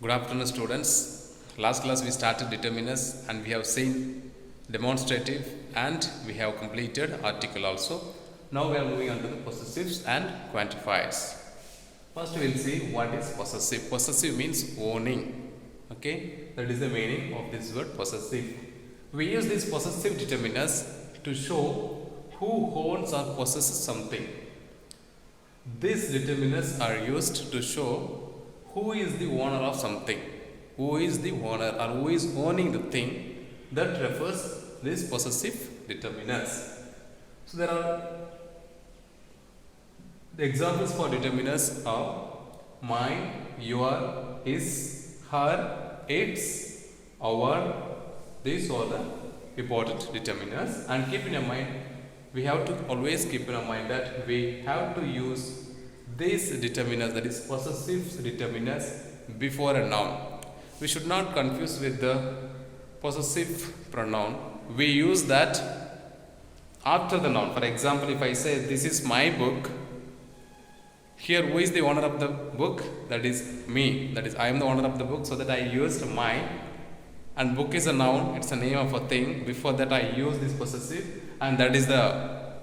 Good afternoon, students. Last class we started determiners and we have seen demonstrative and we have completed article also. Now we are moving on to the possessives and quantifiers. First we will see what is possessive. Possessive means owning. Okay, that is the meaning of this word possessive. We use these possessive determiners to show who owns or possesses something. These determiners are used to show who is the owner of something, who is the owner or who is owning the thing. That refers these possessive determiners. So there are the examples for determiners are mine, your, his, her, its, our. These are the important determiners, and keep in your mind, we have to always keep in our mind that we have to use these determiners, that is possessive determiners, before a noun. We should not confuse with the possessive pronoun. We use that after the noun. For example, if I say this is my book, here who is the owner of the book? That is me. That is I am the owner of the book, so that I used my, and book is a noun, it's a name of a thing. Before that I use this possessive, and that is the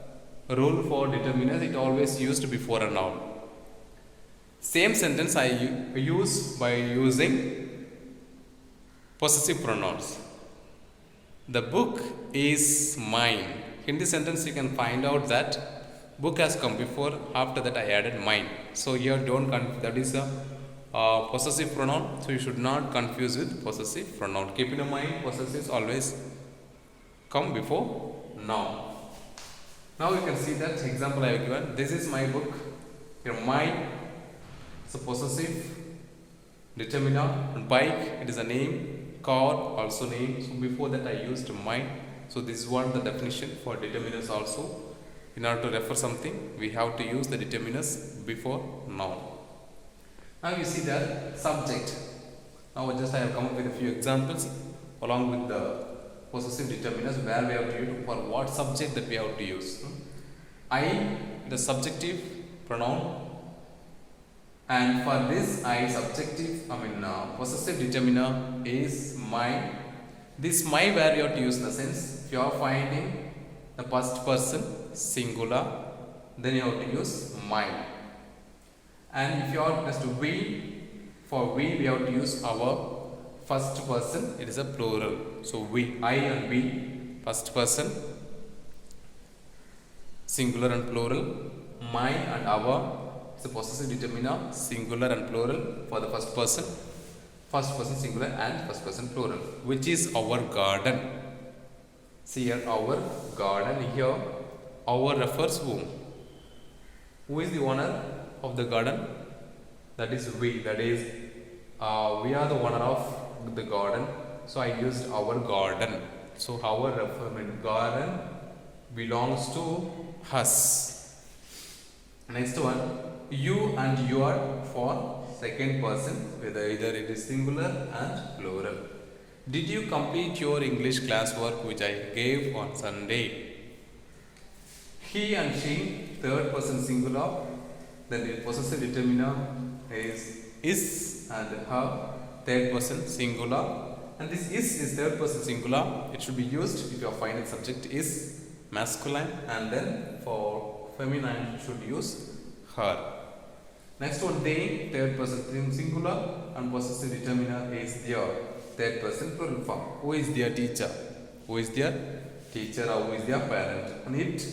rule for determiners. It always used before a noun. Same sentence I use by using possessive pronouns. The book is mine. In this sentence you can find out that book has come before, after that I added mine. So here don't that is a possessive pronoun, so you should not confuse with possessive pronoun. Keep in mind, possessives always come before noun. Now you can see that example I have given. This is my book. Here mine, it's a possessive determiner. And bike, it is a name. Car, also name. So before that I used mine. So this is what the definition for determiners also. In order to refer something, we have to use the determiners before noun. Now you see the subject. Now just I have come up with a few examples along with the possessive determiners where we have to use for what subject that we have to use. I, the subjective pronoun, and for this I possessive determiner is my. This my where you have to use in the sense if you are finding the first person singular, then you have to use mine. And if you are just we, for we have to use our first person, it is a plural. So we, I and we, first person, singular and plural. Mine and our is a possessive determiner, singular and plural for the first person singular and first person plural, which is our garden. See here, our garden. Here our refers whom? Who is the owner of the garden? That is we. That is we are the owner of the garden. So I used our garden. So our garden belongs to us. Next one, you and your for second person, whether either it is singular and plural. Did you complete your English classwork which I gave on Sunday? He and she, third person singular. Then the possessive determiner is and her, third person singular. And this is third person singular. It should be used if your final subject is masculine, and then for feminine you should use her. Next one, they, third person singular, and possessive determiner is their, third person plural form. Who is their teacher? Who is their teacher or who is their parent? And it,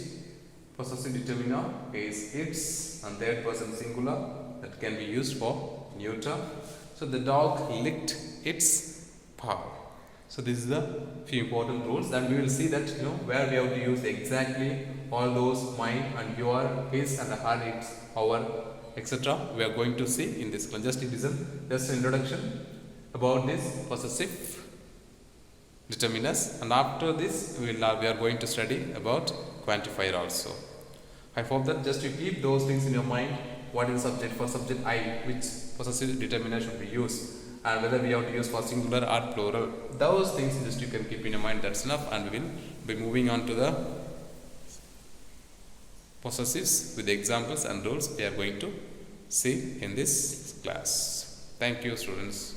possessive determiner is its, and third person singular, that can be used for neuter. So the dog licked its paw. So this is the few important rules, and we will see that where we have to use exactly all those mine and your, his and her, its, our, etc. We are going to see in this class. Just an introduction about this possessive determiners, and after this we are going to study about quantifier also. I hope that just you keep those things in your mind. What is the subject? For subject I, which possessive determiner should be used, and whether we have to use for singular or plural. Those things just you can keep in your mind. That's enough, and we will be moving on to the possessives with the examples and rules we are going to see in this class. Thank you, students.